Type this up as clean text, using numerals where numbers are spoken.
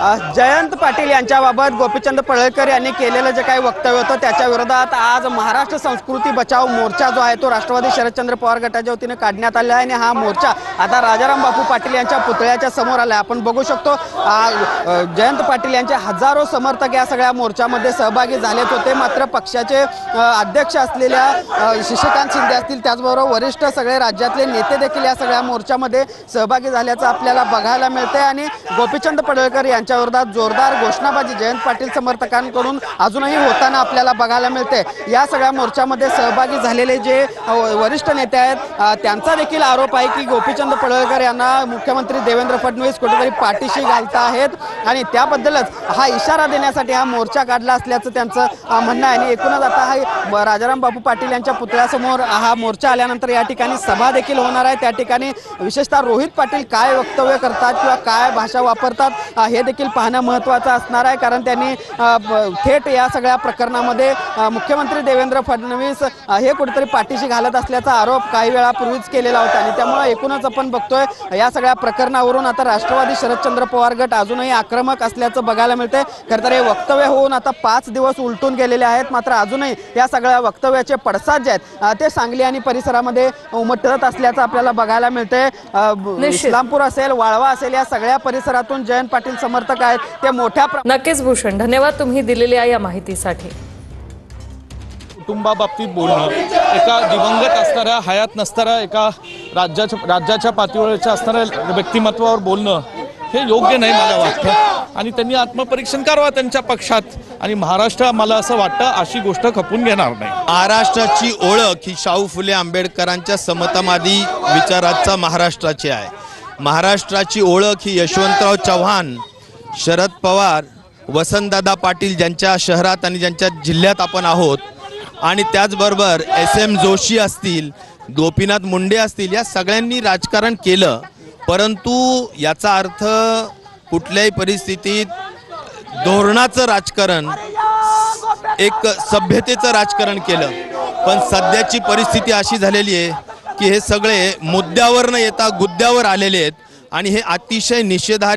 जयंत पाटील यांच्याबाबत गोपीचंद पडळकर यांनी केलेलं जे काही वक्तव्य होतं त्याच्या विरोधात आज महाराष्ट्र संस्कृती बचाव मोर्चा जो आहे तो राष्ट्रवादी शरदचंद्र पवार गटाच्या वतीने काढण्यात आला आहे आणि हा मोर्चा आता राजाराम बापू पाटील यांच्या पुतळ्याच्या समोर आला आहे। आपण बघू शकतो जयंत पाटील यांचे हजारो समर्थक या सगळ्या मोर्चामध्ये सहभागी झालेच होते, मात्र पक्षाचे अध्यक्ष असलेल्या शशिकांत शिंदे असतील त्याचबरोबर वरिष्ठ सगळे राज्यातले नेते देखील या सगळ्या मोर्चामध्ये सहभागी झाल्याचं आपल्याला बघायला मिळतंय आणि गोपीचंद पडळकर यांच्या विरोधात जोरदार घोषणाबाजी जयंत पाटील समर्थकांकडून अजूनही होताना आपल्याला बघायला मिळते। या सगळ्या मोर्चामध्ये सहभागी झालेले जे वरिष्ठ नेते आहेत त्यांचा देखील आरोप आहे की गोपीचंद पडळकर यांना मुख्यमंत्री देवेंद्र फडणवीस कुठेतरी पाठीशी घालत आहेत आणि त्याबद्दलच हा इशारा देण्यासाठी हा मोर्चा काढला असल्याचं त्यांचं म्हणणं आहे। आणि एकूणच आता हा राजाराम बापू पाटील यांच्या पुतळ्यासमोर हा मोर्चा आल्यानंतर या ठिकाणी सभा देखील होणार आहे। त्या ठिकाणी विशेषतः रोहित पाटील काय वक्तव्य करतात किंवा काय भाषा वापरतात हे देखील पाहणं महत्त्वाचं असणार आहे, कारण त्यांनी थेट या सगळ्या प्रकरणामध्ये मुख्यमंत्री देवेंद्र फडणवीस हे कुठेतरी पाठीशी घालत असल्याचा आरोप काही वेळापूर्वीच केलेला होता आणि त्यामुळे एकूणच आपण बघतोय या सगळ्या प्रकरणावरून आता राष्ट्रवादी शरदचंद्र पवार गट अजूनही आक्रमक असल्याचं बघायला मिळतंय। खरं तर हे वक्तव्य होऊन आता 5 दिवस उलटून गेलेले आहेत, मात्र अजूनही या सगळ्या वक्तव्याचे पडसाद जे आहेत ते सांगली आणि परिसरामध्ये उमटत असल्याचं आपल्याला बघायला मिळतंय। इस्लामपूर असेल, वाळवा असेल, या सगळ्या परिसरातून जयंत पाटील समर्थक आहेत ते मोठ्या नक्कीच भूषण, धन्यवाद तुम्ही दिलेल्या या माहितीसाठी। कुटुंबाबाबतीत बोलणं, एका दिवंगत असणाऱ्या हयात नसणाऱ्या एका राज्याच्या पातळीवरच्या असणाऱ्या व्यक्तिमत्वावर बोलणं हे योग्य नाही मला वाटतं आणि त्यांनी आत्मपरीक्षण करावं त्यांच्या पक्षात आणि महाराष्ट्र मला असं वाटतं अशी गोष्ट खपून घेणार नाही। महाराष्ट्राची ओळख ही शाहू फुले आंबेडकरांच्या समतावादी विचाराचा महाराष्ट्राची आहे। महाराष्ट्राची ओळख ही यशवंतराव चव्हाण, शरद पवार, वसंतदादा पाटील ज्यांच्या शहरात आणि ज्यांच्या जिल्ह्यात आपण आहोत आणि त्याचबरोबर SM जोशी असतील, गोपीनाथ मुंडे असतील, या सगळ्यांनी राजकारण केलं, परंतु याचा अर्थ कुठल्याही परिस्थितीत धोरणाचं राजकारण, एक सभ्यतेचं राजकारण केलं। पण सध्याची परिस्थिती अशी झालेली आहे की हे सगळे मुद्द्यावर न येता गुद्द्यावर आलेले आहेत आणि हे अतिशय निषेधार्ह